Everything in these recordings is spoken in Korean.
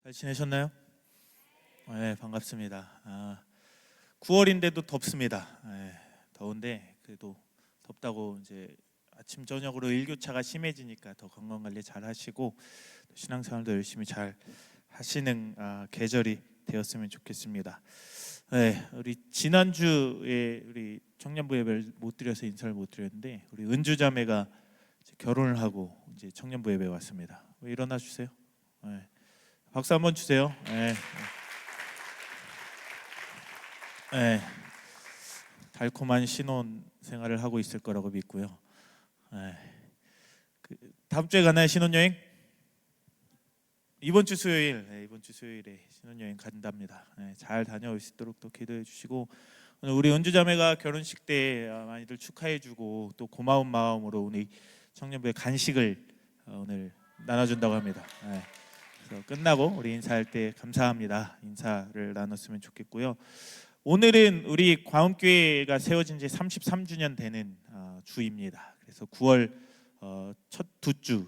잘 지내셨나요? 네, 반갑습니다. 9월인데도 덥습니다. 더운데 그래도 덥다고 이제 아침 저녁으로 일교차가 심해지니까 더 건강 관리 잘 하시고 신앙생활도 열심히 잘 하시는 계절이 되었으면 좋겠습니다. 우리 지난주에 우리 청년부 예배를 못 드려서 인사를 못 드렸는데 우리 은주 자매가 이제 결혼을 하고 이제 청년부 예배 왔습니다. 왜 일어나 주세요. 박수 한번 주세요. 네, 달콤한 신혼 생활을 하고 있을 거라고 믿고요. 네, 다음 주에 가나요 신혼여행? 이번 주 수요일, 이번 주 수요일에 신혼여행 간답니다. 잘 다녀올 수 있도록 또 기도해 주시고 오늘 우리 은주자매가 결혼식 때 많이들 축하해주고 또 고마운 마음으로 우리 청년부의 간식을 오늘 나눠준다고 합니다. 그래서 끝나고 우리 인사할 때 감사합니다 인사를 나눴으면 좋겠고요. 오늘은 우리 광음교회가 세워진 지 33주년 되는 주입니다. 그래서 9월 첫 두 주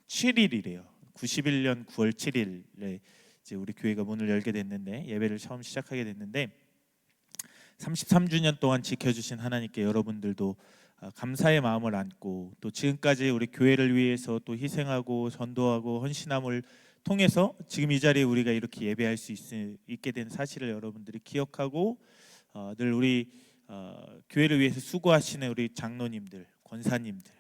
7일이래요. 91년 9월 7일에 이제 우리 교회가 문을 열게 됐는데 예배를 처음 시작하게 됐는데 33주년 동안 지켜주신 하나님께 여러분들도 감사의 마음을 안고 또 지금까지 우리 교회를 위해서 또 희생하고 전도하고 헌신함을 통해서 지금 이 자리에 우리가 이렇게 예배할 수 있게 된 사실을 여러분들이 기억하고 늘 우리 교회를 위해서 수고하시는 우리 장로님들, 권사님들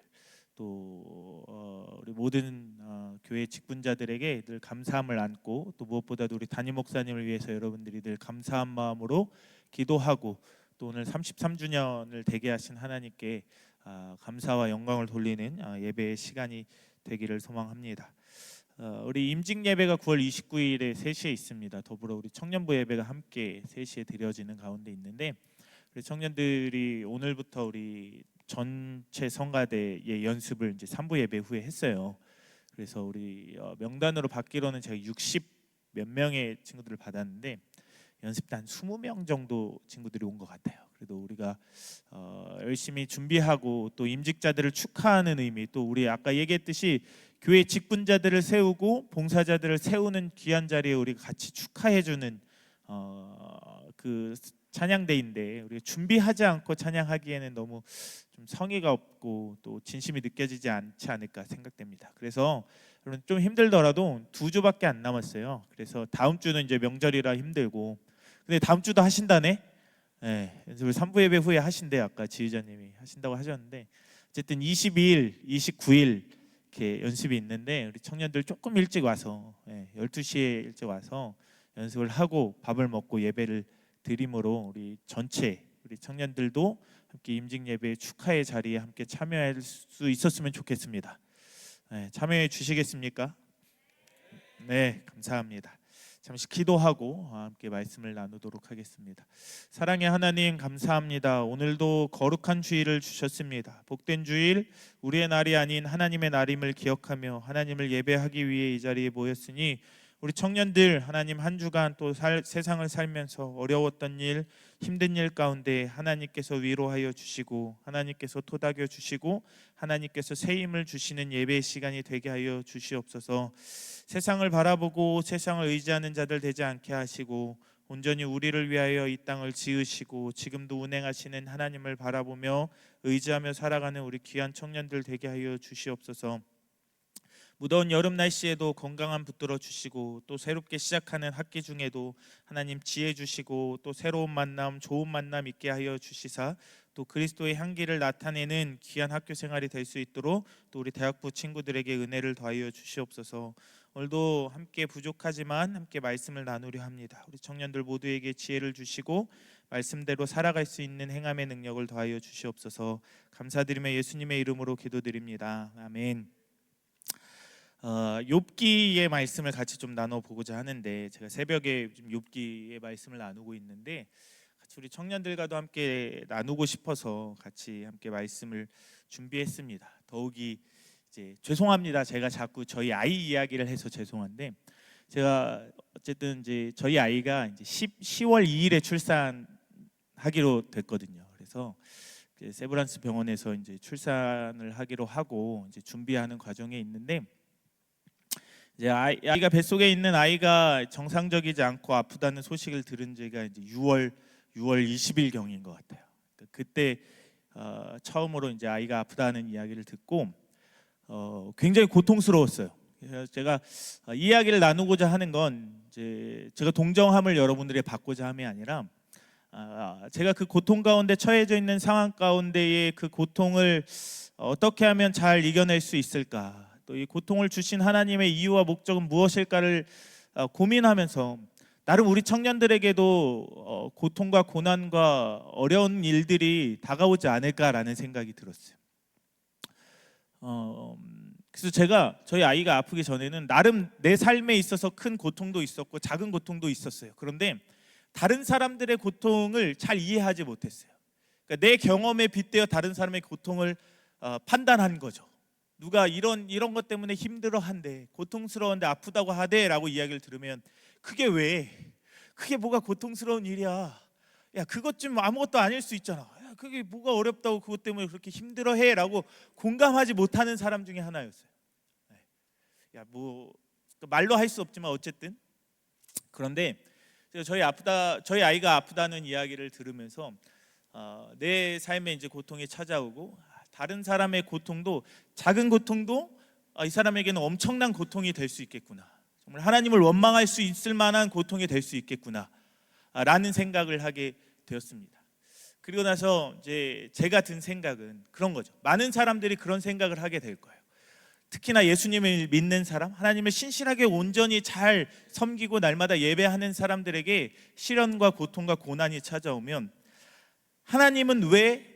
또 우리 모든 교회 직분자들에게 늘 감사함을 안고 또 무엇보다도 우리 담임 목사님을 위해서 여러분들이 늘 감사한 마음으로 기도하고 또 오늘 33주년을 되게 하신 하나님께 감사와 영광을 돌리는 예배의 시간이 되기를 소망합니다. 우리 임직 예배가 9월 29일에 3시에 있습니다. 더불어 우리 청년부 예배가 함께 3시에 드려지는 가운데 있는데 우리 청년들이 오늘부터 우리 전체 성가대의 연습을 이제 3부 예배 후에 했어요. 그래서 우리 명단으로 받기로는 제가 60 몇 명의 친구들을 받았는데 연습단 한 20명 정도 친구들이 온 것 같아요. 그래도 우리가 열심히 준비하고 또 임직자들을 축하하는 의미 또 우리 아까 얘기했듯이 교회 직분자들을 세우고 봉사자들을 세우는 귀한 자리에 우리가 같이 축하해주는 그 찬양대인데 우리가 준비하지 않고 찬양하기에는 너무 좀 성의가 없고 또 진심이 느껴지지 않지 않을까 생각됩니다. 그래서 여러분 좀 힘들더라도 2주밖에 안 남았어요. 그래서 다음 주는 이제 명절이라 힘들고 근데 다음 주도 하신다네. 연습을 3부 예배 후에 하신대. 아까 지휘자님이 하신다고 하셨는데 어쨌든 22일, 29일 이렇게 연습이 있는데 우리 청년들 조금 일찍 와서 12시에 일찍 와서 연습을 하고 밥을 먹고 예배를 드림으로 우리 전체 우리 청년들도 함께 임직 예배 축하의 자리에 함께 참여할 수 있었으면 좋겠습니다. 참여해 주시겠습니까? 네, 감사합니다. 잠시 기도하고 함께 말씀을 나누도록 하겠습니다. 사랑의 하나님 감사합니다. 오늘도 거룩한 주일을 주셨습니다. 복된 주일, 우리의 날이 아닌 하나님의 날임을 기억하며 하나님을 예배하기 위해 이 자리에 모였으니 우리 청년들 하나님 한 주간 또 세상을 살면서 어려웠던 일, 힘든 일 가운데 하나님께서 위로하여 주시고 하나님께서 토닥여 주시고 하나님께서 새 힘을 주시는 예배의 시간이 되게 하여 주시옵소서. 세상을 바라보고 세상을 의지하는 자들 되지 않게 하시고 온전히 우리를 위하여 이 땅을 지으시고 지금도 운행하시는 하나님을 바라보며 의지하며 살아가는 우리 귀한 청년들 되게 하여 주시옵소서. 무더운 여름 날씨에도 건강한 붙들어 주시고 또 새롭게 시작하는 학기 중에도 하나님 지혜 주시고 또 새로운 만남 좋은 만남 있게 하여 주시사 또 그리스도의 향기를 나타내는 귀한 학교 생활이 될 수 있도록 또 우리 대학부 친구들에게 은혜를 더하여 주시옵소서. 오늘도 함께 부족하지만 함께 말씀을 나누려 합니다. 우리 청년들 모두에게 지혜를 주시고 말씀대로 살아갈 수 있는 행함의 능력을 더하여 주시옵소서. 감사드리며 예수님의 이름으로 기도드립니다. 아멘. 욥기의 말씀을 같이 좀 나눠보고자 하는데 제가 새벽에 좀 욥기의 말씀을 나누고 있는데 같이 우리 청년들과도 함께 나누고 싶어서 같이 함께 말씀을 준비했습니다. 더욱이 이제 죄송합니다. 제가 자꾸 저희 아이 이야기를 해서 죄송한데 제가 어쨌든 이제 저희 아이가 이제 10월 2일에 출산하기로 됐거든요. 그래서 세브란스 병원에서 이제 출산을 하기로 하고 이제 준비하는 과정에 있는데 이제 아이가 뱃속에 있는 아이가 정상적이지 않고 아프다는 소식을 들은 지가 이제 6월 20일 경인 것 같아요. 그때 처음으로 이제 아이가 아프다는 이야기를 듣고 굉장히 고통스러웠어요. 그래서 제가 이야기를 나누고자 하는 건 이제 제가 동정함을 여러분들에게 받고자 함이 아니라 제가 그 고통 가운데 처해져 있는 상황 가운데의 그 고통을 어떻게 하면 잘 이겨낼 수 있을까, 또 이 고통을 주신 하나님의 이유와 목적은 무엇일까를 고민하면서 나름 우리 청년들에게도 고통과 고난과 어려운 일들이 다가오지 않을까라는 생각이 들었어요. 그래서 제가 저희 아이가 아프기 전에는 나름 내 삶에 있어서 큰 고통도 있었고 작은 고통도 있었어요. 그런데 다른 사람들의 고통을 잘 이해하지 못했어요. 그러니까 내 경험에 빗대어 다른 사람의 고통을 판단한 거죠. 누가 이런 것 때문에 힘들어한대, 고통스러운데 아프다고 하대라고 이야기를 들으면 그게 왜? 그게 뭐가 고통스러운 일이야? 야, 그것 좀 아무것도 아닐 수 있잖아. 야, 그게 뭐가 어렵다고 그것 때문에 그렇게 힘들어해라고 공감하지 못하는 사람 중에 하나였어요. 야, 뭐 말로 할 수 없지만 어쨌든 그런데 저희 아이가 아프다는 이야기를 들으면서 내 삶에 이제 고통이 찾아오고 다른 사람의 고통도, 작은 고통도 이 사람에게는 엄청난 고통이 될 수 있겠구나, 정말 하나님을 원망할 수 있을 만한 고통이 될 수 있겠구나 라는 생각을 하게 되었습니다. 그리고 나서 이제 제가 든 생각은 그런 거죠. 많은 사람들이 그런 생각을 하게 될 거예요. 특히나 예수님을 믿는 사람, 하나님을 신실하게 온전히 잘 섬기고 날마다 예배하는 사람들에게 시련과 고통과 고난이 찾아오면 하나님은 왜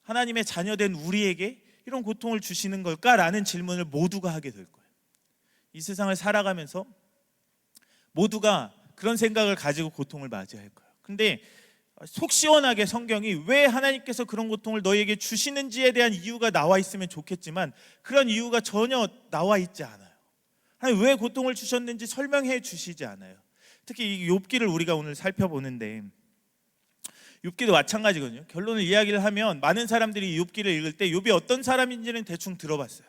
하나님의 자녀된 우리에게 이런 고통을 주시는 걸까라는 질문을 모두가 하게 될 거예요. 이 세상을 살아가면서 모두가 그런 생각을 가지고 고통을 맞이할 거예요. 근데 속 시원하게 성경이 왜 하나님께서 그런 고통을 너희에게 주시는지에 대한 이유가 나와 있으면 좋겠지만 그런 이유가 전혀 나와 있지 않아요. 하나님 왜 고통을 주셨는지 설명해 주시지 않아요. 특히 이 욥기를 우리가 오늘 살펴보는데 욥기도 마찬가지거든요. 결론을 이야기를 하면 많은 사람들이 욥기를 읽을 때 욥이 어떤 사람인지는 대충 들어봤어요.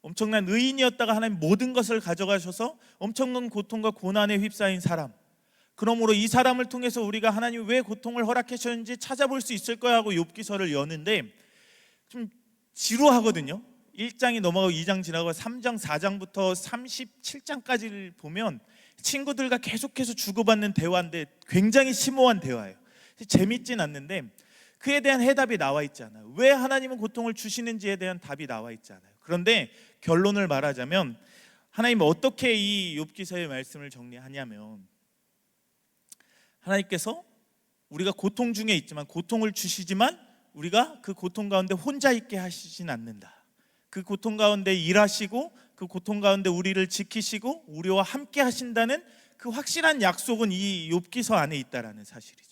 엄청난 의인이었다가 하나님 모든 것을 가져가셔서 엄청난 고통과 고난에 휩싸인 사람, 그러므로 이 사람을 통해서 우리가 하나님 왜 고통을 허락하셨는지 찾아볼 수 있을 거야 하고 욥기서를 여는데 좀 지루하거든요. 1장이 넘어가고 2장 지나고 3장 4장부터 37장까지를 보면 친구들과 계속해서 주고받는 대화인데 굉장히 심오한 대화예요. 재밌진 않는데 그에 대한 해답이 나와 있지 않아요. 왜 하나님은 고통을 주시는지에 대한 답이 나와 있지 않아요. 그런데 결론을 말하자면 하나님은 어떻게 이 욥기서의 말씀을 정리하냐면 하나님께서 우리가 고통 중에 있지만 고통을 주시지만 우리가 그 고통 가운데 혼자 있게 하시진 않는다. 그 고통 가운데 일하시고 그 고통 가운데 우리를 지키시고 우리와 함께 하신다는 그 확실한 약속은 이 욥기서 안에 있다라는 사실이죠.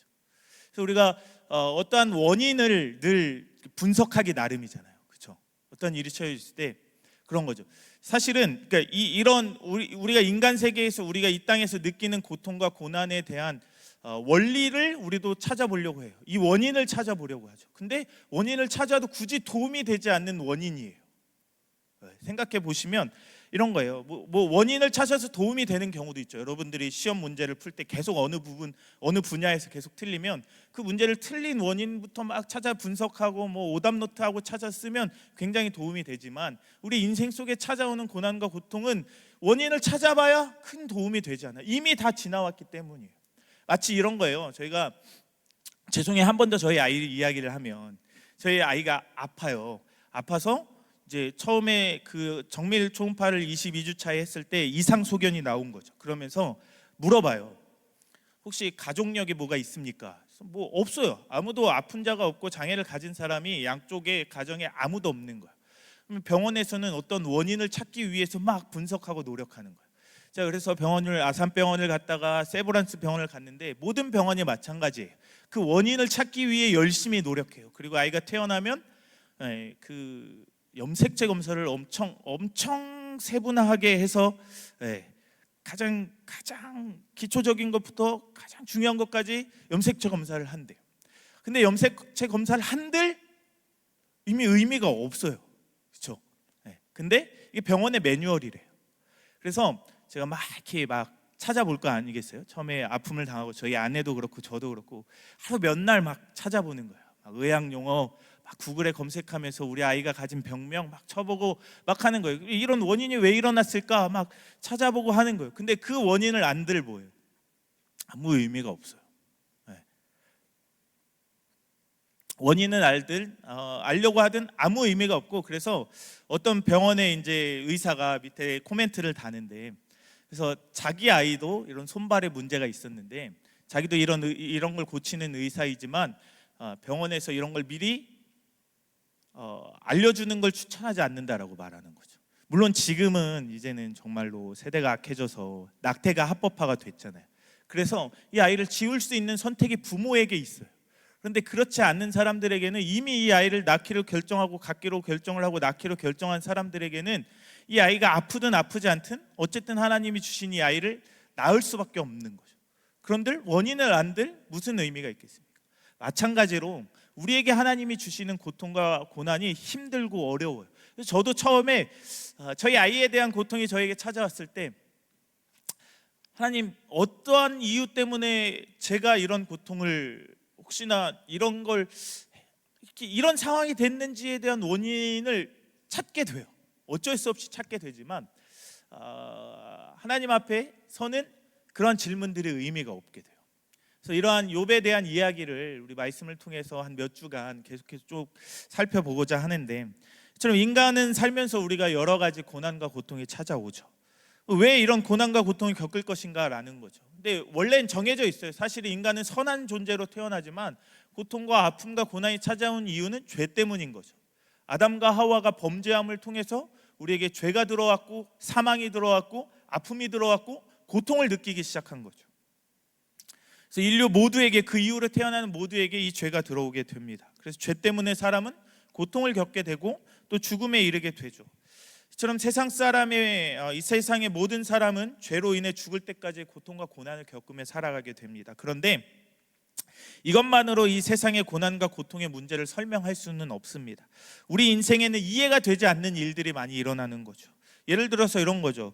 그래서 우리가 어떠한 원인을 늘 분석하기 나름이잖아요. 그렇죠? 어떤 일이 처해졌을 때 그런 거죠. 사실은 그러니까 이런 우리가 인간 세계에서 우리가 이 땅에서 느끼는 고통과 고난에 대한 원리를 우리도 찾아보려고 해요. 이 원인을 찾아보려고 하죠. 근데 원인을 찾아도 굳이 도움이 되지 않는 원인이에요. 생각해 보시면 이런 거예요. 뭐 원인을 찾아서 도움이 되는 경우도 있죠. 여러분들이 시험 문제를 풀 때 계속 어느 분야에서 계속 틀리면 그 문제를 틀린 원인부터 막 찾아 분석하고 뭐 오답 노트하고 찾아 쓰면 굉장히 도움이 되지만 우리 인생 속에 찾아오는 고난과 고통은 원인을 찾아봐야 큰 도움이 되지 않아요. 이미 다 지나왔기 때문이에요. 마치 이런 거예요. 저희가 죄송해요. 한 번 더 저희 아이 이야기를 하면 저희 아이가 아파요. 아파서 이제 처음에 그 정밀 초음파를 22주 차에 했을 때 이상 소견이 나온 거죠. 그러면서 물어봐요. 혹시 가족력이 뭐가 있습니까? 뭐 없어요. 아무도 아픈 자가 없고 장애를 가진 사람이 양쪽에 가정에 아무도 없는 거예요. 그러면 병원에서는 어떤 원인을 찾기 위해서 막 분석하고 노력하는 거예요. 자, 그래서 아산병원을 갔다가 세브란스 병원을 갔는데 모든 병원이 마찬가지예요. 그 원인을 찾기 위해 열심히 노력해요. 그리고 아이가 태어나면 그 염색체 검사를 엄청 세분화하게 해서 가장 기초적인 것부터 가장 중요한 것까지 염색체 검사를 한대요. 근데 염색체 검사를 한들 이미 의미가 없어요. 그렇죠? 근데 이게 병원의 매뉴얼이래요. 그래서 제가 막 이렇게 막 찾아볼 거 아니겠어요? 처음에 아픔을 당하고 저희 아내도 그렇고 저도 그렇고 하루 몇 날 막 찾아보는 거예요. 막 의학 용어 막 구글에 검색하면서 우리 아이가 가진 병명 막 쳐보고 막 하는 거예요. 이런 원인이 왜 일어났을까 막 찾아보고 하는 거예요. 근데 그 원인을 안들 뭐예요? 아무 의미가 없어요. 네. 원인은 알려고 하든 아무 의미가 없고, 그래서 어떤 병원에 이제 의사가 밑에 코멘트를 다는데, 그래서 자기 아이도 이런 손발에 문제가 있었는데 자기도 이런 걸 고치는 의사이지만 병원에서 이런 걸 미리 알려주는 걸 추천하지 않는다라고 말하는 거죠. 물론 지금은 이제는 정말로 세대가 악해져서 낙태가 합법화가 됐잖아요. 그래서 이 아이를 지울 수 있는 선택이 부모에게 있어요. 그런데 그렇지 않는 사람들에게는, 이미 이 아이를 낳기로 결정하고 갖기로 결정을 하고 낳기로 결정한 사람들에게는 이 아이가 아프든 아프지 않든 어쨌든 하나님이 주신 이 아이를 낳을 수밖에 없는 거죠. 그런데 원인을 안들 무슨 의미가 있겠습니까? 마찬가지로 우리에게 하나님이 주시는 고통과 고난이 힘들고 어려워요. 그래서 저도 처음에 저희 아이에 대한 고통이 저에게 찾아왔을 때, 하나님, 어떠한 이유 때문에 제가 이런 고통을, 혹시나 이런 상황이 됐는지에 대한 원인을 찾게 돼요. 어쩔 수 없이 찾게 되지만 하나님 앞에 서는 그런 질문들의 의미가 없게 돼요. 그래서 이러한 욥에 대한 이야기를 우리 말씀을 통해서 한 몇 주간 계속해서 쭉 살펴보고자 하는데, 저처럼 인간은 살면서 우리가 여러 가지 고난과 고통이 찾아오죠. 왜 이런 고난과 고통을 겪을 것인가 라는 거죠. 근데 원래는 정해져 있어요. 사실 인간은 선한 존재로 태어나지만 고통과 아픔과 고난이 찾아온 이유는 죄 때문인 거죠. 아담과 하와가 범죄함을 통해서 우리에게 죄가 들어왔고 사망이 들어왔고 아픔이 들어왔고 고통을 느끼기 시작한 거죠. 그래서 인류 모두에게, 그 이후로 태어나는 모두에게 이 죄가 들어오게 됩니다. 그래서 죄 때문에 사람은 고통을 겪게 되고 또 죽음에 이르게 되죠. 이처럼 이 세상의 모든 사람은 죄로 인해 죽을 때까지 고통과 고난을 겪으며 살아가게 됩니다. 그런데 이것만으로 이 세상의 고난과 고통의 문제를 설명할 수는 없습니다. 우리 인생에는 이해가 되지 않는 일들이 많이 일어나는 거죠. 예를 들어서 이런 거죠.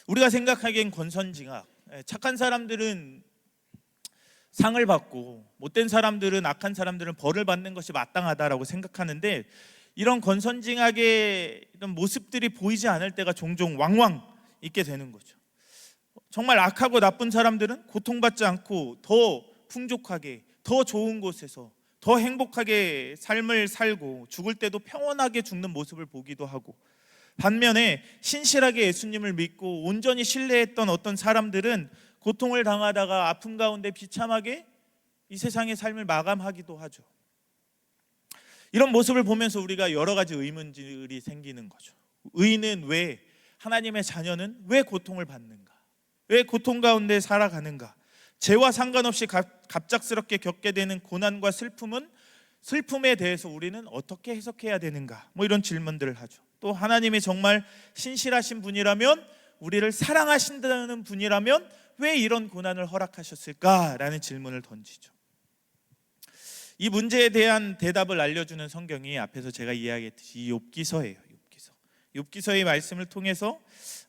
우리가 생각하기엔 권선징악, 착한 사람들은 상을 받고 못된 사람들은, 악한 사람들은 벌을 받는 것이 마땅하다라고 생각하는데, 이런 권선징악의 이런 모습들이 보이지 않을 때가 종종 왕왕 있게 되는 거죠. 정말 악하고 나쁜 사람들은 고통받지 않고 더 풍족하게, 더 좋은 곳에서 더 행복하게 삶을 살고 죽을 때도 평온하게 죽는 모습을 보기도 하고, 반면에 신실하게 예수님을 믿고 온전히 신뢰했던 어떤 사람들은 고통을 당하다가 아픔 가운데 비참하게 이 세상의 삶을 마감하기도 하죠. 이런 모습을 보면서 우리가 여러 가지 의문들이 생기는 거죠. 의인은 왜, 하나님의 자녀는 왜 고통을 받는가? 왜 고통 가운데 살아가는가? 죄와 상관없이 갑작스럽게 겪게 되는 고난과 슬픔에 대해서 우리는 어떻게 해석해야 되는가? 이런 질문들을 하죠. 또 하나님이 정말 신실하신 분이라면, 우리를 사랑하신다는 분이라면 왜 이런 고난을 허락하셨을까라는 질문을 던지죠. 이 문제에 대한 대답을 알려주는 성경이 앞에서 제가 이야기했듯이 욥기서예요. 욥기서의 말씀을 통해서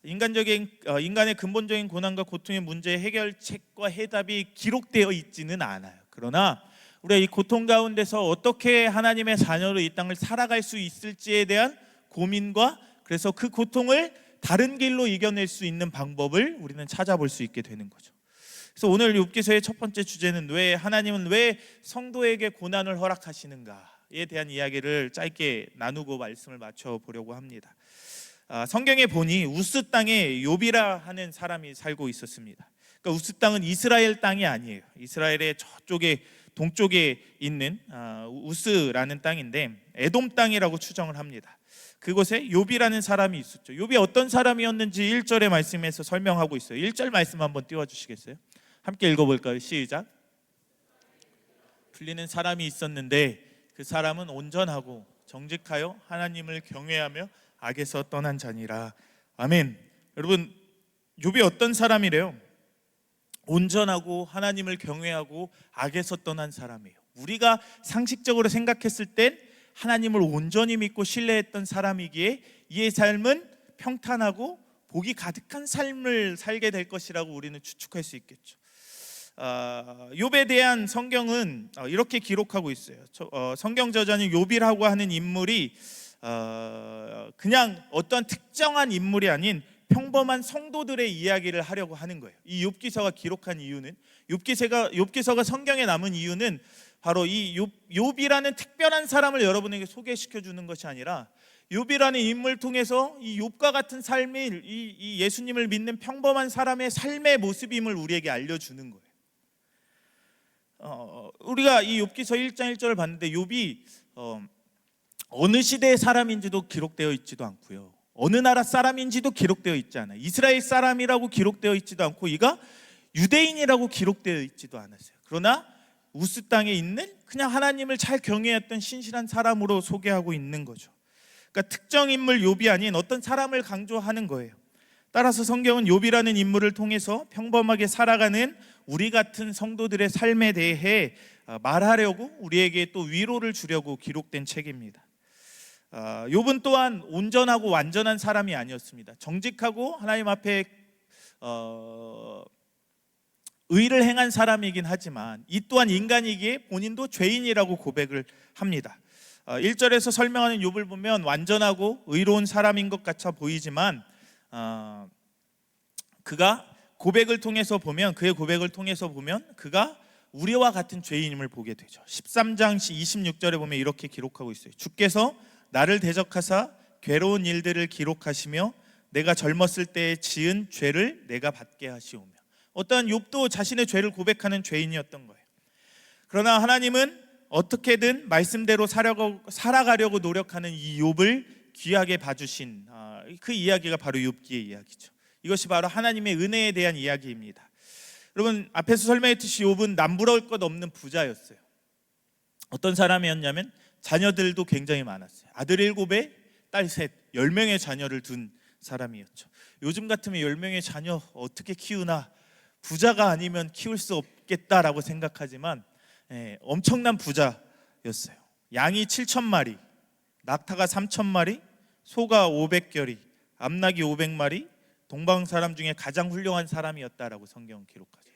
인간의 근본적인 고난과 고통의 문제의 해결책과 해답이 기록되어 있지는 않아요. 그러나 우리가 이 고통 가운데서 어떻게 하나님의 자녀로 이 땅을 살아갈 수 있을지에 대한 고민과, 그래서 그 고통을 다른 길로 이겨낼 수 있는 방법을 우리는 찾아볼 수 있게 되는 거죠. 그래서 오늘 욥기서의 첫 번째 주제는, 하나님은 왜 성도에게 고난을 허락하시는가에 대한 이야기를 짧게 나누고 말씀을 마쳐보려고 합니다. 성경에 보니 우스 땅에 욥이라 하는 사람이 살고 있었습니다. 그러니까 우스 땅은 이스라엘 땅이 아니에요. 이스라엘의 저쪽에 동쪽에 있는 우스라는 땅인데 에돔 땅이라고 추정을 합니다. 그곳에 욥이라는 사람이 있었죠. 욥이 어떤 사람이었는지 1절의 말씀에서 설명하고 있어요. 1절 말씀 한번 띄워주시겠어요? 함께 읽어볼까요? 시작. 풀리는 사람이 있었는데 그 사람은 온전하고 정직하여 하나님을 경외하며 악에서 떠난 자니라. 아멘. 여러분, 욥이 어떤 사람이래요? 온전하고 하나님을 경외하고 악에서 떠난 사람이에요. 우리가 상식적으로 생각했을 땐 하나님을 온전히 믿고 신뢰했던 사람이기에 이의 삶은 평탄하고 복이 가득한 삶을 살게 될 것이라고 우리는 추측할 수 있겠죠. 욥에 대한 성경은 이렇게 기록하고 있어요. 성경 저자는 욥이라고 하는 인물이 그냥 어떤 특정한 인물이 아닌 평범한 성도들의 이야기를 하려고 하는 거예요. 이 욥기서가 기록한 이유는, 욥기서가 성경에 남은 이유는 바로 이 욥이라는 특별한 사람을 여러분에게 소개시켜 주는 것이 아니라 욥이라는 인물을 통해서 이 욥과 같은 삶이 이 예수님을 믿는 평범한 사람의 삶의 모습임을 우리에게 알려주는 거예요. 우리가 이 욥기서 1장 1절을 봤는데 욥이 어느 시대의 사람인지도 기록되어 있지도 않고요, 어느 나라 사람인지도 기록되어 있지 않아요. 이스라엘 사람이라고 기록되어 있지도 않고 이가 유대인이라고 기록되어 있지도 않았어요. 그러나 우스 땅에 있는 그냥 하나님을 잘 경외했던 신실한 사람으로 소개하고 있는 거죠. 그러니까 특정 인물 욥이 아닌 어떤 사람을 강조하는 거예요. 따라서 성경은 욥이라는 인물을 통해서 평범하게 살아가는 우리 같은 성도들의 삶에 대해 말하려고, 우리에게 또 위로를 주려고 기록된 책입니다. 욥은 또한 온전하고 완전한 사람이 아니었습니다. 정직하고 하나님 앞에 의를 행한 사람이긴 하지만 이 또한 인간이기에 본인도 죄인이라고 고백을 합니다. 1절에서 설명하는 욥을 보면 완전하고 의로운 사람인 것 같아 보이지만 그가 고백을 통해서 보면, 그의 고백을 통해서 보면 그가 우리와 같은 죄인임을 보게 되죠. 13장 26절에 보면 이렇게 기록하고 있어요. 주께서 나를 대적하사 괴로운 일들을 기록하시며 내가 젊었을 때에 지은 죄를 내가 받게 하시오며. 어떠한 욥도 자신의 죄를 고백하는 죄인이었던 거예요. 그러나 하나님은 어떻게든 말씀대로 살아가려고 노력하는 이 욥을 귀하게 봐주신 그 이야기가 바로 욥기의 이야기죠. 이것이 바로 하나님의 은혜에 대한 이야기입니다. 여러분, 앞에서 설명했듯이 욥은 남부러울 것 없는 부자였어요. 어떤 사람이었냐면 자녀들도 굉장히 많았어요. 아들 7에 딸 3, 10명의 자녀를 둔 사람이었죠. 요즘 같으면 10명의 자녀 어떻게 키우나, 부자가 아니면 키울 수 없겠다라고 생각하지만 엄청난 부자였어요. 양이 7,000마리, 낙타가 3,000마리, 소가 500결이, 암낙이 500마리, 동방 사람 중에 가장 훌륭한 사람이었다라고 성경은 기록하죠.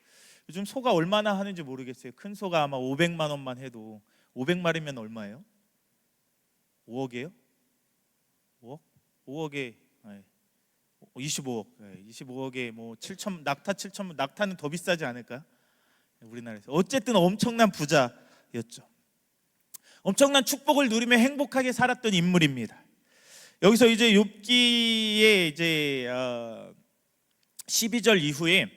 요즘 소가 얼마나 하는지 모르겠어요. 큰 소가 아마 500만 원만 해도 500마리면 얼마예요? 5억이에요? 5억? 5억에 25억. 25억에 뭐 7천, 낙타 7천, 낙타는 더 비싸지 않을까? 우리나라에서. 어쨌든 엄청난 부자였죠. 엄청난 축복을 누리며 행복하게 살았던 인물입니다. 여기서 이제 욥기의 이제 12절 이후에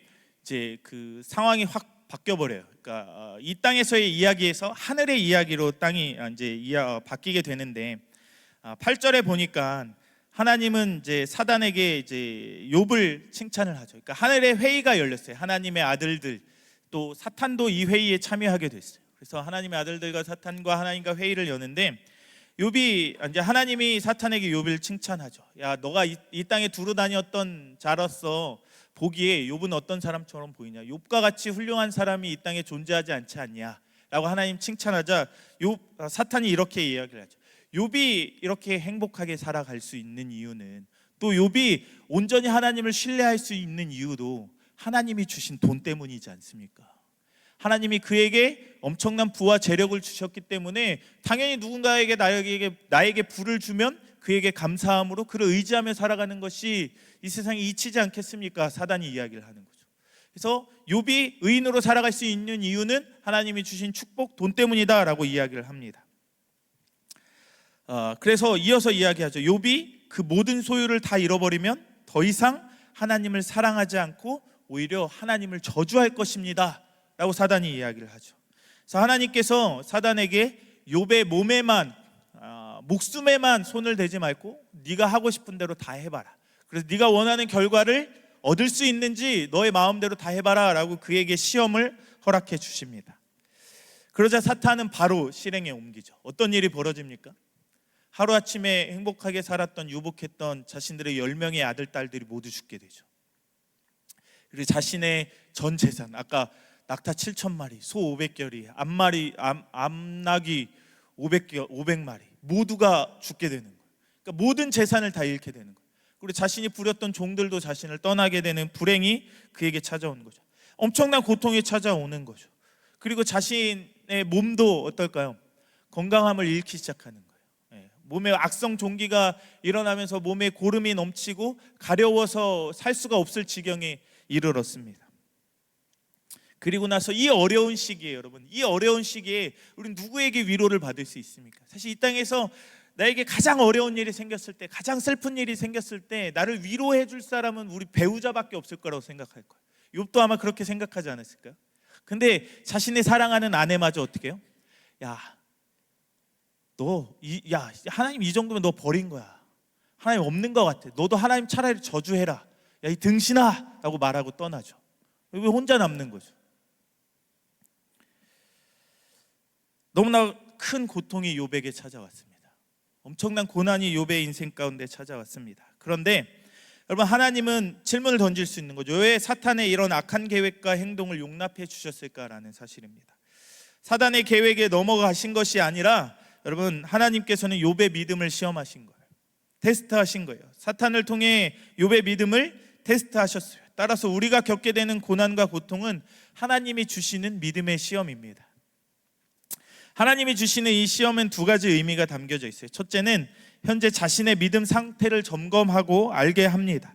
이제 그 상황이 확 바뀌어 버려요. 그러니까 이 땅에서의 이야기에서 하늘의 이야기로 땅이 이제 바뀌게 되는데 8절에 보니까 하나님은 이제 사단에게 이제 욥을 칭찬을 하죠. 그러니까 하늘의 회의가 열렸어요. 하나님의 아들들, 또 사탄도 이 회의에 참여하게 됐어요. 그래서 하나님의 아들들과 사탄과 하나님과 회의를 여는데 욥이 이제 하나님이 사탄에게 욥을 칭찬하죠. 야, 너가 이 땅에 두루 다녔던 자로서 보기에 욥은 어떤 사람처럼 보이냐? 욥과 같이 훌륭한 사람이 이 땅에 존재하지 않지 않냐? 라고 하나님 칭찬하자 사탄이 이렇게 이야기를 하죠. 욥이 이렇게 행복하게 살아갈 수 있는 이유는, 또 욥이 온전히 하나님을 신뢰할 수 있는 이유도 하나님이 주신 돈 때문이지 않습니까? 하나님이 그에게 엄청난 부와 재력을 주셨기 때문에 당연히 누군가에게 나에게 부를 주면 그에게 감사함으로 그를 의지하며 살아가는 것이 이 세상에 이치지 않겠습니까? 사단이 이야기를 하는 거죠. 그래서 욥이 의인으로 살아갈 수 있는 이유는 하나님이 주신 축복, 돈 때문이다라고 이야기를 합니다. 그래서 이어서 이야기하죠. 욥이 그 모든 소유를 다 잃어버리면 더 이상 하나님을 사랑하지 않고 오히려 하나님을 저주할 것입니다 라고 사단이 이야기를 하죠. 그래서 하나님께서 사단에게 욥의 몸에만, 목숨에만 손을 대지 말고 네가 하고 싶은 대로 다 해봐라. 그래서 네가 원하는 결과를 얻을 수 있는지 너의 마음대로 다 해봐라 라고 그에게 시험을 허락해 주십니다. 그러자 사탄은 바로 실행에 옮기죠. 어떤 일이 벌어집니까? 하루아침에 행복하게 살았던, 유복했던 자신들의 10명의 아들, 딸들이 모두 죽게 되죠. 그리고 자신의 전 재산, 아까 낙타 7,000마리, 소 500결이, 암낙이 500마리 모두가 죽게 되는 거예요. 그러니까 모든 재산을 다 잃게 되는 거예요. 그리고 자신이 부렸던 종들도 자신을 떠나게 되는 불행이 그에게 찾아오는 거죠. 엄청난 고통이 찾아오는 거죠. 그리고 자신의 몸도 어떨까요? 건강함을 잃기 시작하는 거예요. 몸에 악성 종기가 일어나면서 몸에 고름이 넘치고 가려워서 살 수가 없을 지경에 이르렀습니다. 그리고 나서 이 어려운 시기에, 여러분, 이 어려운 시기에 우리 누구에게 위로를 받을 수 있습니까? 사실 이 땅에서 나에게 가장 어려운 일이 생겼을 때, 가장 슬픈 일이 생겼을 때 나를 위로해 줄 사람은 우리 배우자밖에 없을 거라고 생각할 거예요. 욥도 아마 그렇게 생각하지 않았을까요? 근데 자신의 사랑하는 아내마저 어떻게 해요? 하나님 이 정도면 너 버린 거야. 하나님 없는 것 같아. 너도 하나님 차라리 저주해라. 야, 이 등신아! 라고 말하고 떠나죠. 왜 혼자 남는 거죠? 너무나 큰 고통이 욥에게 찾아왔습니다. 엄청난 고난이 욥의 인생 가운데 찾아왔습니다. 그런데 여러분, 하나님은 질문을 던질 수 있는 거죠. 왜 사탄의 이런 악한 계획과 행동을 용납해 주셨을까라는 사실입니다. 사단의 계획에 넘어가신 것이 아니라 여러분, 하나님께서는 욥의 믿음을 시험하신 거예요. 테스트하신 거예요. 사탄을 통해 욥의 믿음을 테스트하셨어요. 따라서 우리가 겪게 되는 고난과 고통은 하나님이 주시는 믿음의 시험입니다. 하나님이 주시는 이 시험은 두 가지 의미가 담겨져 있어요. 첫째는 현재 자신의 믿음 상태를 점검하고 알게 합니다.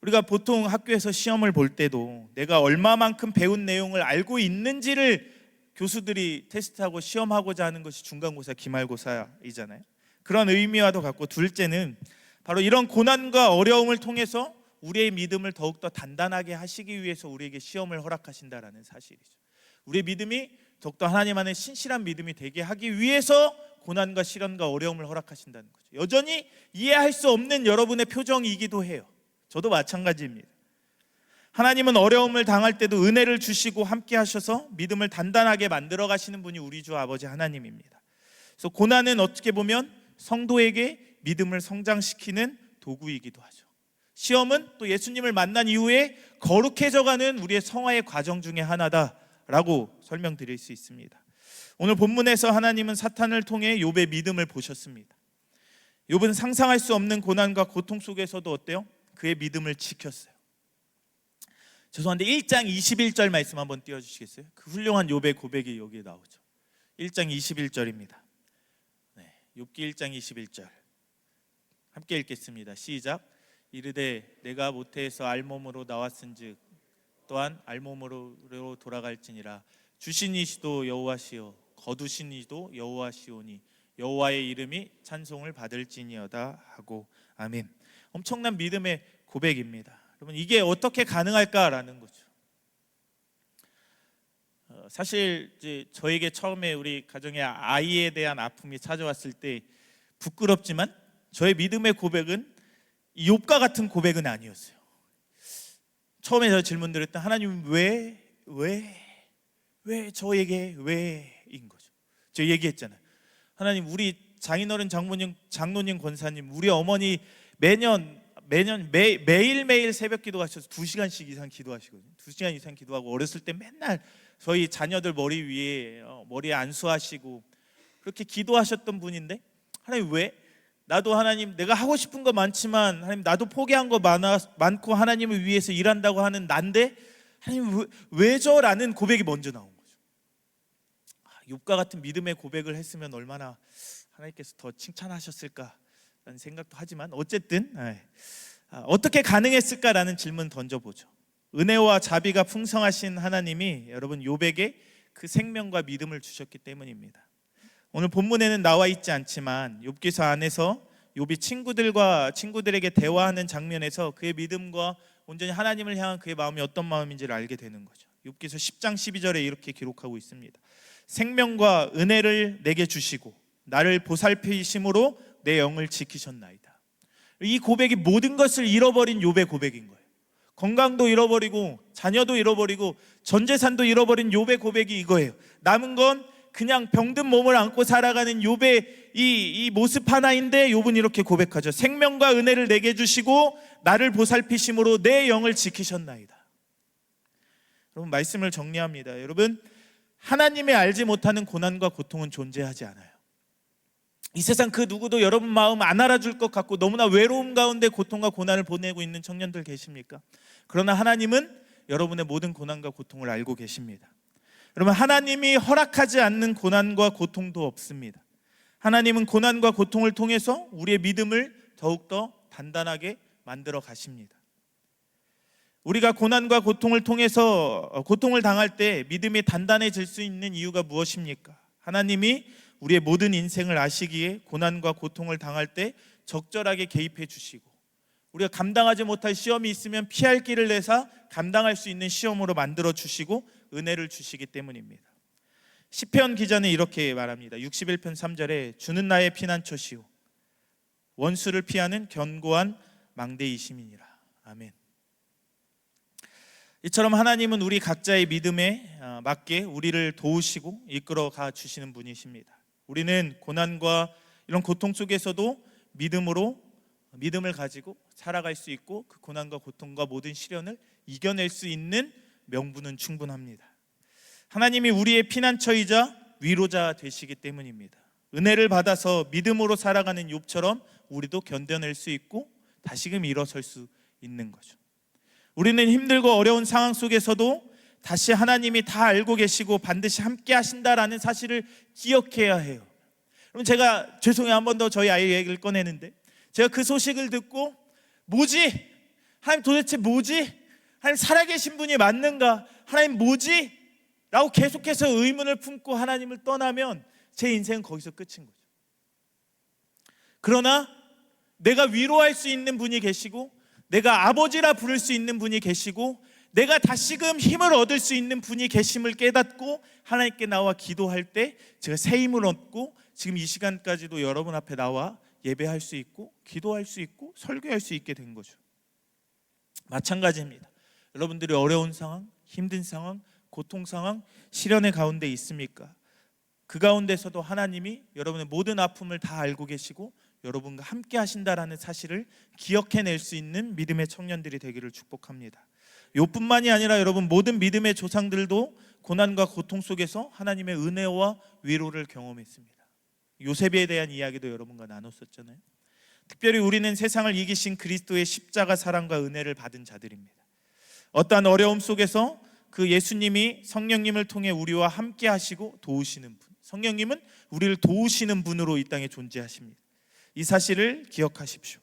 우리가 보통 학교에서 시험을 볼 때도 내가 얼마만큼 배운 내용을 알고 있는지를 교수들이 테스트하고 시험하고자 하는 것이 중간고사, 기말고사이잖아요. 그런 의미와도 같고, 둘째는 바로 이런 고난과 어려움을 통해서 우리의 믿음을 더욱더 단단하게 하시기 위해서 우리에게 시험을 허락하신다라는 사실이죠. 우리의 믿음이 더욱더 하나님 안에 신실한 믿음이 되게 하기 위해서 고난과 시련과 어려움을 허락하신다는 거죠. 여전히 이해할 수 없는 여러분의 표정이기도 해요. 저도 마찬가지입니다. 하나님은 어려움을 당할 때도 은혜를 주시고 함께 하셔서 믿음을 단단하게 만들어 가시는 분이 우리 주 아버지 하나님입니다. 그래서 고난은 어떻게 보면 성도에게 믿음을 성장시키는 도구이기도 하죠. 시험은 또 예수님을 만난 이후에 거룩해져가는 우리의 성화의 과정 중에 하나다라고 설명드릴 수 있습니다. 오늘 본문에서 하나님은 사탄을 통해 욥의 믿음을 보셨습니다. 욥은 상상할 수 없는 고난과 고통 속에서도 어때요? 그의 믿음을 지켰어요. 죄송한데 1장 21절 말씀 한번 띄워주시겠어요? 그 훌륭한 욥의 고백이 여기에 나오죠. 1장 21절입니다. 욥기 1장 21절 함께 읽겠습니다. 시작. 이르되 내가 모태에서 알몸으로 나왔은즉 또한 알몸으로 돌아갈지니라. 주신 이시도 여호와시요 거두신 이도 여호와시오니 여호와의 이름이 찬송을 받을지니어다 하고. 아멘. 엄청난 믿음의 고백입니다. 여러분, 이게 어떻게 가능할까라는 거죠. 사실 이제 저에게 처음에 우리 가정에 아이에 대한 아픔이 찾아왔을 때 부끄럽지만 저의 믿음의 고백은 욥과 같은 고백은 아니었어요. 처음에 저 질문 드렸던 하나님 왜 저에게 왜인 거죠. 저 얘기했잖아요. 하나님, 우리 장인어른 장로님 권사님, 우리 어머니 매일매일 새벽 기도하셔서 2시간씩 이상 기도하시거든요. 2시간 이상 기도하고 어렸을 때 맨날 저희 자녀들 머리에 안수하시고 그렇게 기도하셨던 분인데, 하나님 왜? 나도 하나님 내가 하고 싶은 거 많지만 하나님 나도 포기한 거 많고 하나님을 위해서 일한다고 하는 난데 하나님 왜 저라는 고백이 먼저 나온 거죠. 욥과 같은 믿음의 고백을 했으면 얼마나 하나님께서 더 칭찬하셨을까라는 생각도 하지만 어쨌든 어떻게 가능했을까라는 질문 던져보죠. 은혜와 자비가 풍성하신 하나님이 여러분 욥에게 그 생명과 믿음을 주셨기 때문입니다. 오늘 본문에는 나와 있지 않지만 욥기서 안에서 욥이 친구들에게 대화하는 장면에서 그의 믿음과 온전히 하나님을 향한 그의 마음이 어떤 마음인지를 알게 되는 거죠. 욥기서 10장 12절에 이렇게 기록하고 있습니다. 생명과 은혜를 내게 주시고 나를 보살피심으로 내 영을 지키셨나이다. 이 고백이 모든 것을 잃어버린 욥의 고백인 거예요. 건강도 잃어버리고 자녀도 잃어버리고 전 재산도 잃어버린 욥의 고백이 이거예요. 남은 건 그냥 병든 몸을 안고 살아가는 욥의 이 모습 하나인데 욥은 이렇게 고백하죠. 생명과 은혜를 내게 주시고 나를 보살피심으로 내 영을 지키셨나이다. 여러분, 말씀을 정리합니다. 여러분, 하나님의 알지 못하는 고난과 고통은 존재하지 않아요. 이 세상 그 누구도 여러분 마음 안 알아줄 것 같고 너무나 외로움 가운데 고통과 고난을 보내고 있는 청년들 계십니까? 그러나 하나님은 여러분의 모든 고난과 고통을 알고 계십니다. 여러분, 하나님이 허락하지 않는 고난과 고통도 없습니다. 하나님은 고난과 고통을 통해서 우리의 믿음을 더욱더 단단하게 만들어 가십니다. 우리가 고난과 고통을 통해서 고통을 당할 때 믿음이 단단해질 수 있는 이유가 무엇입니까? 하나님이 우리의 모든 인생을 아시기에 고난과 고통을 당할 때 적절하게 개입해 주시고, 우리가 감당하지 못할 시험이 있으면 피할 길을 내사 감당할 수 있는 시험으로 만들어 주시고 은혜를 주시기 때문입니다. 시편 기자는 이렇게 말합니다. 61편 3절에 주는 나의 피난처시오 원수를 피하는 견고한 망대이심이니라. 아멘. 이처럼 하나님은 우리 각자의 믿음에 맞게 우리를 도우시고 이끌어 가 주시는 분이십니다. 우리는 고난과 이런 고통 속에서도 믿음을 가지고 살아갈 수 있고 그 고난과 고통과 모든 시련을 이겨낼 수 있는 명분은 충분합니다. 하나님이 우리의 피난처이자 위로자 되시기 때문입니다. 은혜를 받아서 믿음으로 살아가는 욥처럼 우리도 견뎌낼 수 있고 다시금 일어설 수 있는 거죠. 우리는 힘들고 어려운 상황 속에서도 다시 하나님이 다 알고 계시고 반드시 함께 하신다라는 사실을 기억해야 해요. 그럼 제가 죄송해요, 한 번 더 저희 아이 얘기를 꺼내는데, 제가 그 소식을 듣고 뭐지? 하나님 도대체 뭐지? 하나님 살아계신 분이 맞는가? 하나님 뭐지? 라고 계속해서 의문을 품고 하나님을 떠나면 제 인생은 거기서 끝인 거죠. 그러나 내가 위로할 수 있는 분이 계시고, 내가 아버지라 부를 수 있는 분이 계시고, 내가 다시금 힘을 얻을 수 있는 분이 계심을 깨닫고 하나님께 나와 기도할 때 제가 새 힘을 얻고 지금 이 시간까지도 여러분 앞에 나와 예배할 수 있고 기도할 수 있고 설교할 수 있게 된 거죠. 마찬가지입니다. 여러분들이 어려운 상황, 힘든 상황, 고통 상황, 시련의 가운데 있습니까? 그 가운데서도 하나님이 여러분의 모든 아픔을 다 알고 계시고 여러분과 함께 하신다라는 사실을 기억해낼 수 있는 믿음의 청년들이 되기를 축복합니다. 욥뿐만이 아니라 여러분 모든 믿음의 조상들도 고난과 고통 속에서 하나님의 은혜와 위로를 경험했습니다. 요셉에 대한 이야기도 여러분과 나눴었잖아요. 특별히 우리는 세상을 이기신 그리스도의 십자가 사랑과 은혜를 받은 자들입니다. 어떠한 어려움 속에서 그 예수님이 성령님을 통해 우리와 함께 하시고 도우시는 분, 성령님은 우리를 도우시는 분으로 이 땅에 존재하십니다. 이 사실을 기억하십시오.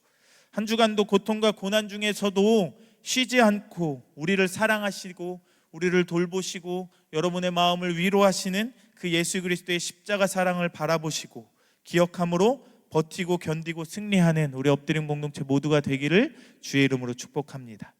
한 주간도 고통과 고난 중에서도 쉬지 않고 우리를 사랑하시고 우리를 돌보시고 여러분의 마음을 위로하시는 그 예수 그리스도의 십자가 사랑을 바라보시고 기억함으로 버티고 견디고 승리하는 우리 엎드린 공동체 모두가 되기를 주의 이름으로 축복합니다.